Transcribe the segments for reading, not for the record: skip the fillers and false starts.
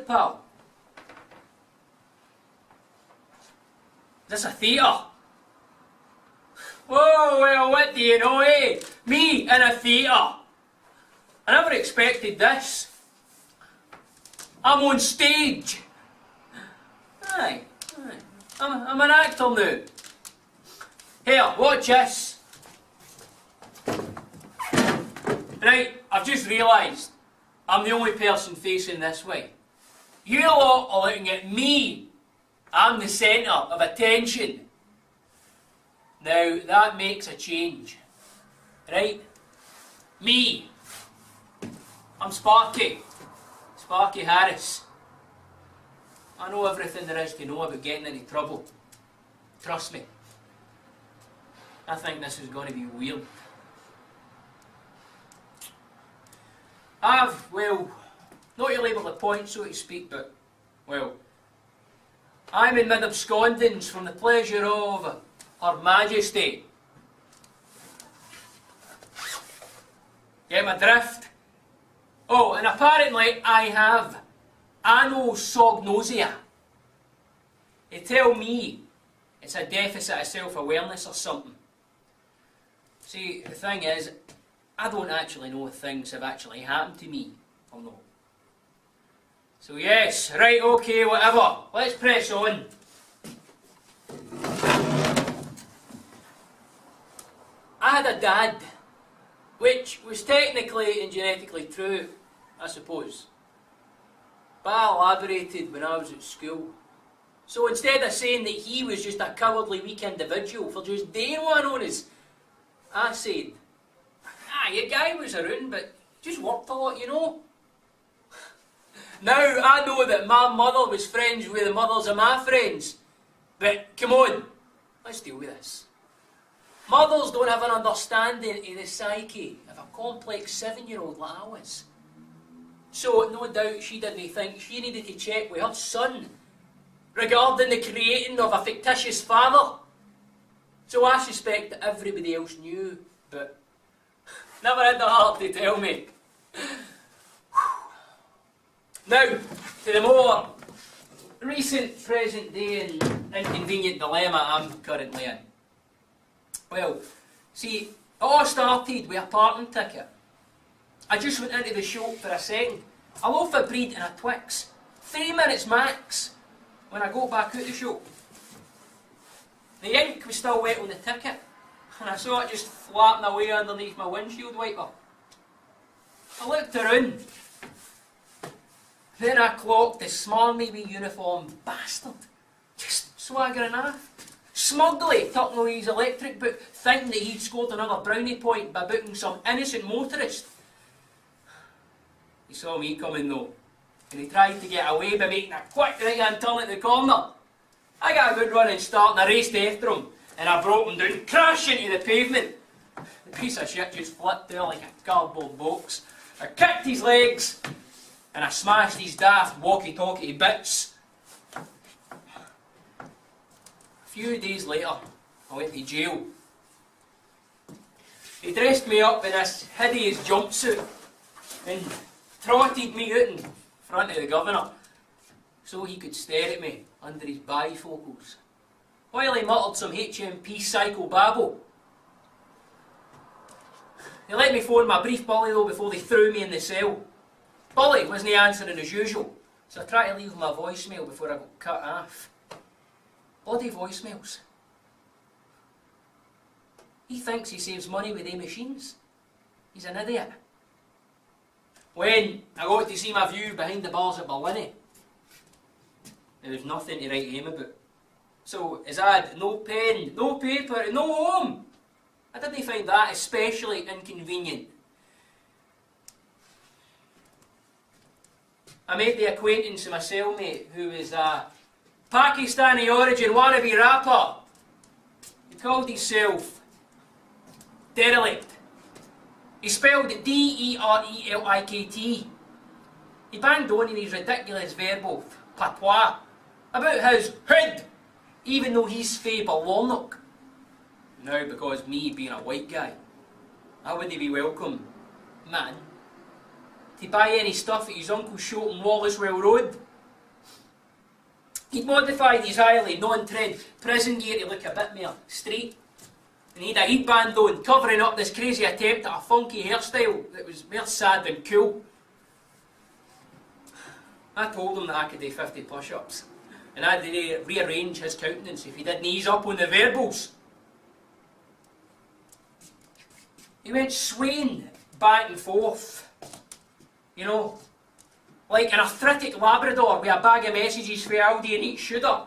Pal? Is this a theatre? Oh, well, what do you know, eh? Me in a theatre. I never expected this. I'm on stage. Aye. I'm an actor now. Here, watch this. Right, I've just realised I'm the only person facing this way. You lot are looking at me. I'm the centre of attention. Now, that makes a change. Right? Me. I'm Sparky. Sparky Harris. I know everything there is to know about getting into trouble. Trust me. I think this is going to be weird. I've, well, not to labour the point, so to speak, but, well, I'm in mid-abscondings from the pleasure of Her Majesty. Get my drift? Oh, and apparently I have anosognosia. They tell me it's a deficit of self-awareness or something. See, the thing is, I don't actually know if things have actually happened to me or not. So yes, right, okay, whatever. Let's press on. I had a dad, which was technically and genetically true, I suppose. But I elaborated when I was at school. So instead of saying that he was just a cowardly weak individual for just doing what known as, I said, your guy was around, but just worked a lot, you know. Now I know that my mother was friends with the mothers of my friends, but come on, let's deal with this. Mothers don't have an understanding of the psyche of a complex 7-year-old like I was. So no doubt she didn't think she needed to check with her son regarding the creating of a fictitious father. So I suspect that everybody else knew, but never had the heart to tell me. Now, to the more recent, present day and inconvenient dilemma I'm currently in. Well, see, it all started with a parking ticket. I just went into the shop for a second, a loaf of bread and a Twix. 3 minutes max when I got back out the shop. The ink was still wet on the ticket, and I saw it just flapping away underneath my windshield wiper. I looked around. Then I clocked the smarmy wee uniform bastard, just swaggering off, smugly tucking away his electric book, thinking that he'd scored another brownie point by booking some innocent motorist. He saw me coming though, and he tried to get away by making a quick right-hand turn at the corner. I got a good running start and I raced after him, and I brought him down, crashing into the pavement. The piece of shit just flipped there like a cardboard box. I kicked his legs, and I smashed his daft walkie-talkie to bits. A few days later, I went to jail. They dressed me up in this hideous jumpsuit and trotted me out in front of the governor so he could stare at me under his bifocals while he muttered some HMP psychobabble. They let me phone my brief bully though before they threw me in the cell. Bully wasn't answering as usual, so I tried to leave him a voicemail before I got cut off. Bloody voicemails. He thinks he saves money with the machines. He's an idiot. when I got to see my view behind the bars at Berlin, there was nothing to write home about. So, as I had no pen, no paper, and no home, I didn't find that especially inconvenient. I made the acquaintance of my cellmate, who was a Pakistani origin wannabe rapper. He called himself Derelict. He spelled it D-E-R-E-L-I-K-T. He banged on in his ridiculous verbal patois about his hood, even though he's fae Balornock. Now, because me being a white guy, I wouldn't be welcome, man, to buy any stuff at his uncle's shop in Wallacewell Road. He'd modified his highly non-trend prison gear to look a bit more straight. And he had a headband on, covering up this crazy attempt at a funky hairstyle that was more sad than cool. I told him that I could do 50 push-ups, and I'd rearrange his countenance if he didn't ease up on the verbals. He went swaying back and forth, you know, like an arthritic Labrador with a bag of messages for Aldi and each shooter,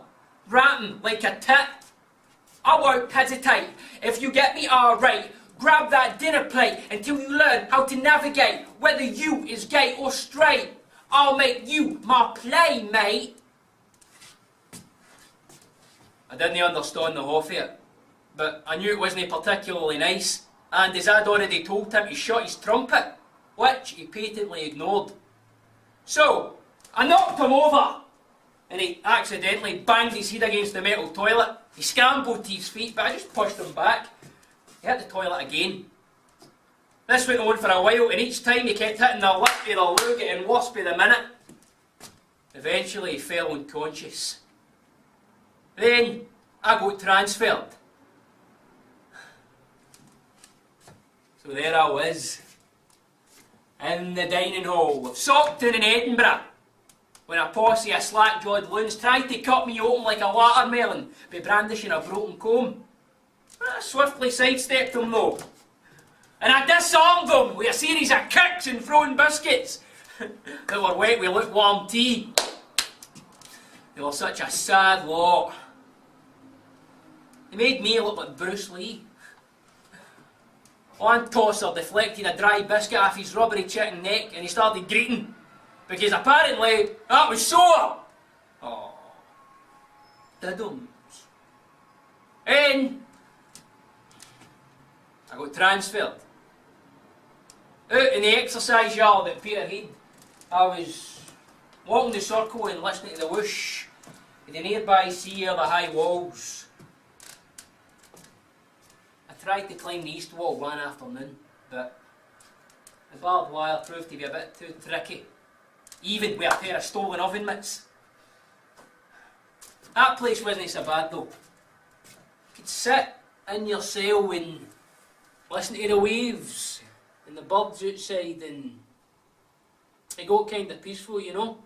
rapping like a tit. I won't hesitate. If you get me alright, grab that dinner plate until you learn how to navigate whether you is gay or straight. I'll make you my playmate. I didn't understand the half of it, but I knew it wasn't particularly nice, and as I'd already told him to shut his trumpet, which he patently ignored. So, I knocked him over, and he accidentally banged his head against the metal toilet. He scrambled to his feet, but I just pushed him back. He hit the toilet again. This went on for a while, and each time he kept hitting the lip of the loo, getting worse by the minute. Eventually he fell unconscious. Then I got transferred. So there I was, in the dining hall of Stockton in Edinburgh, when a posse of slack-jawed loons tried to cut me open like a watermelon by brandishing a broken comb. I swiftly sidestepped them though, and I disarmed them with a series of kicks and thrown biscuits that were wet with lukewarm tea. They were such a sad lot. They made me look like Bruce Lee. One tosser deflected a dry biscuit off his rubbery chicken neck and he started greeting, because apparently that was sore. Oh, diddums. And I got transferred. Out in the exercise yard at Peterhead, I was walking the circle and listening to the whoosh of the nearby sea or the high walls. I tried to climb the east wall one afternoon, but the barbed wire proved to be a bit too tricky, even with a pair of stolen oven mitts. That place wasn't so bad though. You could sit in your cell and listen to the waves and the birds outside, and it got kind of peaceful, you know.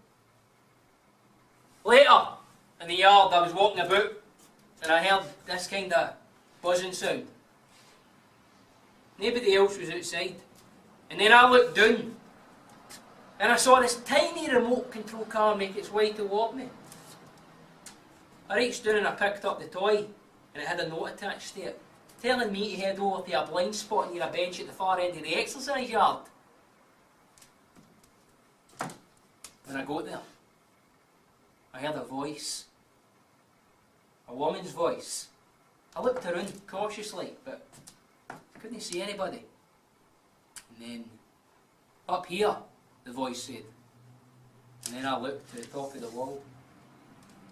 Later, in the yard I was walking about and I heard this kind of buzzing sound. Nobody else was outside. And then I looked down and I saw this tiny remote control car make its way toward me. I reached down and I picked up the toy, and it had a note attached to it, telling me to head over to a blind spot near a bench at the far end of the exercise yard. When I got there, I heard a voice. A woman's voice. I looked around cautiously, but I couldn't see anybody. And then, up here, the voice said. And then I looked to the top of the wall,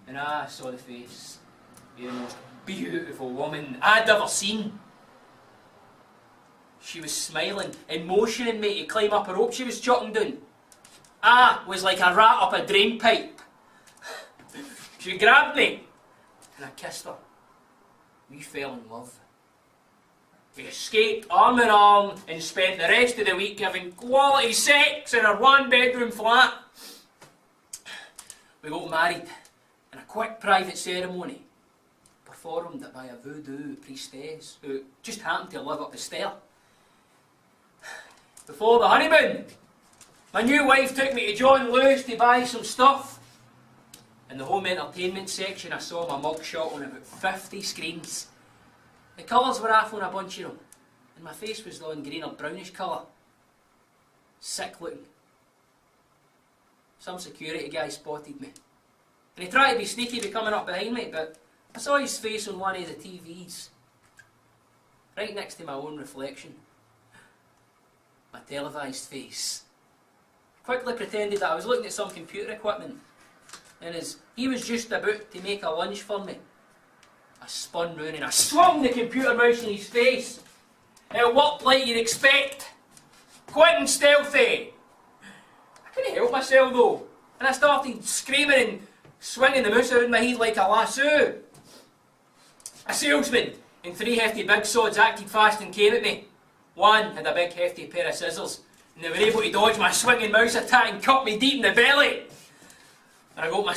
and I saw the face of the most beautiful woman I'd ever seen. She was smiling and motioning me to climb up a rope she was chucking down. I was like a rat up a drain pipe. She grabbed me, and I kissed her. We fell in love. We escaped arm in arm and spent the rest of the week having quality sex in our one-bedroom flat. We got married in a quick private ceremony, performed by a voodoo priestess who just happened to live up the stair. Before the honeymoon, My new wife took me to John Lewis to buy some stuff. In the home entertainment section, I saw my mugshot on about 50 screens. The colours were off on a bunch of them, and my face was on green or brownish colour. Sick looking. Some security guy spotted me. And he tried to be sneaky by coming up behind me, but I saw his face on one of the TVs. Right next to my own reflection. My televised face. Quickly pretended that I was looking at some computer equipment, and as he was just about to make a lunge for me, I spun round and I swung the computer mouse in his face. It worked like you'd expect. Quick and stealthy. I couldn't help myself though, and I started screaming and swinging the mouse around my head like a lasso. A salesman and 3 hefty big sods acted fast and came at me. One had a big hefty pair of scissors, and they were able to dodge my swinging mouse attack and cut me deep in the belly. And I got my...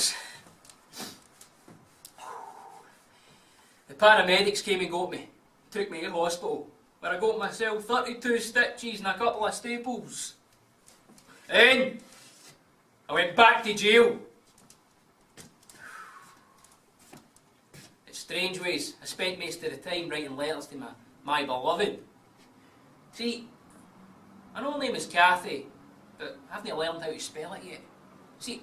The paramedics came and got me, took me to hospital, where I got myself 32 stitches and a couple of staples. Then I went back to jail. In strange ways, I spent most of the time writing letters to my beloved. See, I know her name is Kathy, but I haven't learned how to spell it yet. See,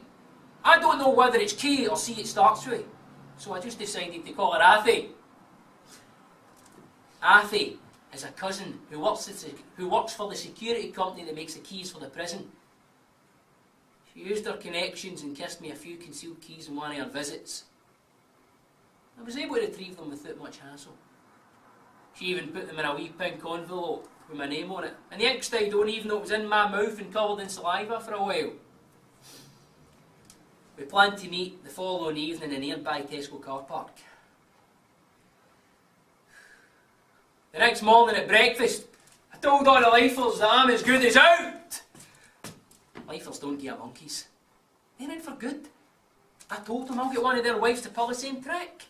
I don't know whether it's K or C it starts with, so I just decided to call her Athy. Athy is a cousin who works for the security company that makes the keys for the prison. She used her connections and kissed me a few concealed keys on one of her visits. I was able to retrieve them without much hassle. She even put them in a wee pink envelope with my name on it, and the ink stayed on even though it was in my mouth and covered in saliva for a while. We planned to meet the following evening in the nearby Tesco car park. The next morning at breakfast, I told all the lifers that I'm as good as out. Lifers don't give monkeys. They're in for good. I told them I'll get one of their wives to pull the same trick.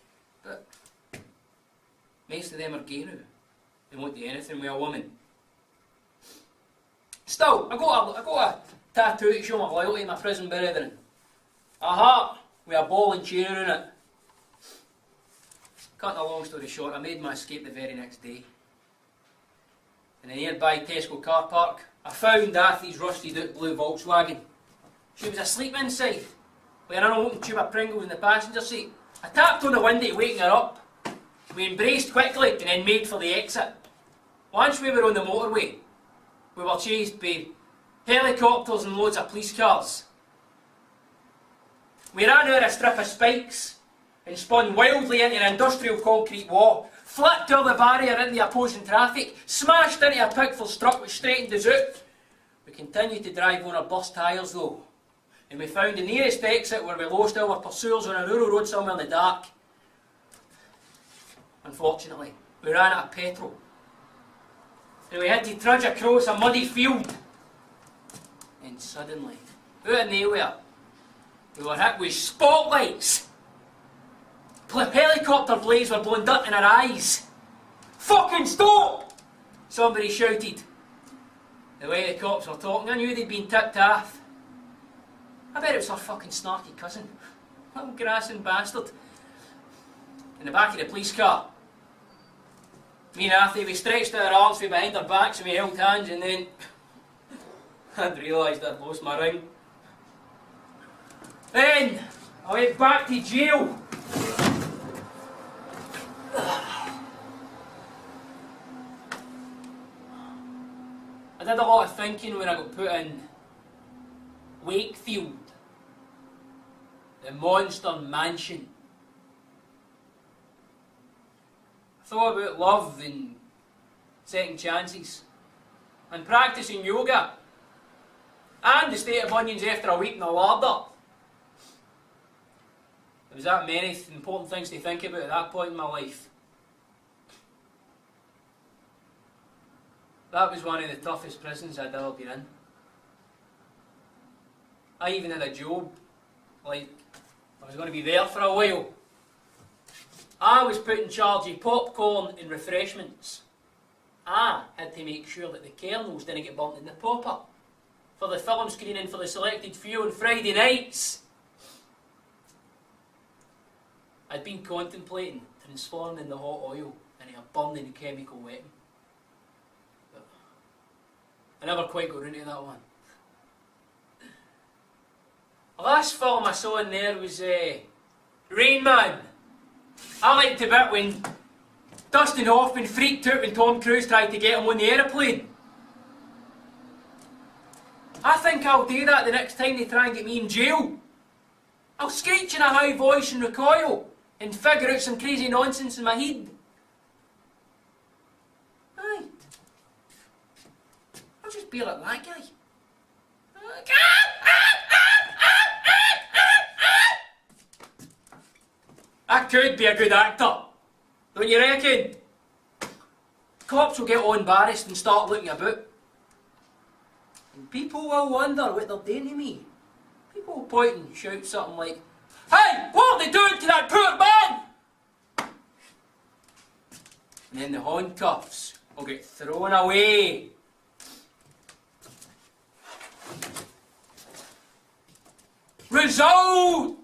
But most of them are gay now. They won't do anything with a woman. Still, I got a tattoo to show my loyalty to my prison brethren. A heart with a ball and chain around it. Cutting a long story short, I made my escape the very next day. In the nearby Tesco car park, I found Athy's rusted out blue Volkswagen. She was asleep inside, with an unopened tube of Pringles in the passenger seat. I tapped on the window to waken her up. We embraced quickly and then made for the exit. Once we were on the motorway, we were chased by helicopters and loads of police cars. We ran over a strip of spikes and spun wildly into an industrial concrete wall, flipped over the barrier into the opposing traffic, smashed into a pig-full truck which straightened us out. We continued to drive on our burst tyres though, and we found the nearest exit where we lost our pursuers on a rural road somewhere in the dark. Unfortunately, we ran out of petrol, and we had to trudge across a muddy field. And suddenly, out of nowhere, we were hit with spotlights. Helicopter blades were blowing dirt in our eyes. Fucking stop! Somebody shouted. The way the cops were talking, I knew they'd been tipped off. I bet it was her fucking snarky cousin. Little grassing bastard. In the back of the police car. Me and Athy, we stretched our arms from behind our backs and we held hands, and then I'd realised I'd lost my ring. Then I went back to jail. I did a lot of thinking when I got put in Wakefield, the monster mansion. I thought about love and second chances, and practising yoga, and the state of onions after a week in the larder. There was that many important things to think about at that point in my life. That was one of the toughest prisons I'd ever been in. I even had a job, like I was going to be there for a while. I was put in charge of popcorn and refreshments. I had to make sure that the kernels didn't get burnt in the popper. for the film screening for the selected few on Friday nights. I'd been contemplating transforming the hot oil into a burning chemical weapon. But I never quite got into that one. The last film I saw in there was Rain Man. I liked the bit when Dustin Hoffman freaked out when Tom Cruise tried to get him on the aeroplane. I think I'll do that the next time they try and get me in jail. I'll screech in a high voice and recoil and figure out some crazy nonsense in my head. Aye. I'll just be like that guy. I could be a good actor, don't you reckon? Cops will get all embarrassed and start looking about. And people will wonder what they're doing to me. People will point and shout something like, "Hey, what are they doing to that poor man?" And then the handcuffs will get thrown away. Result!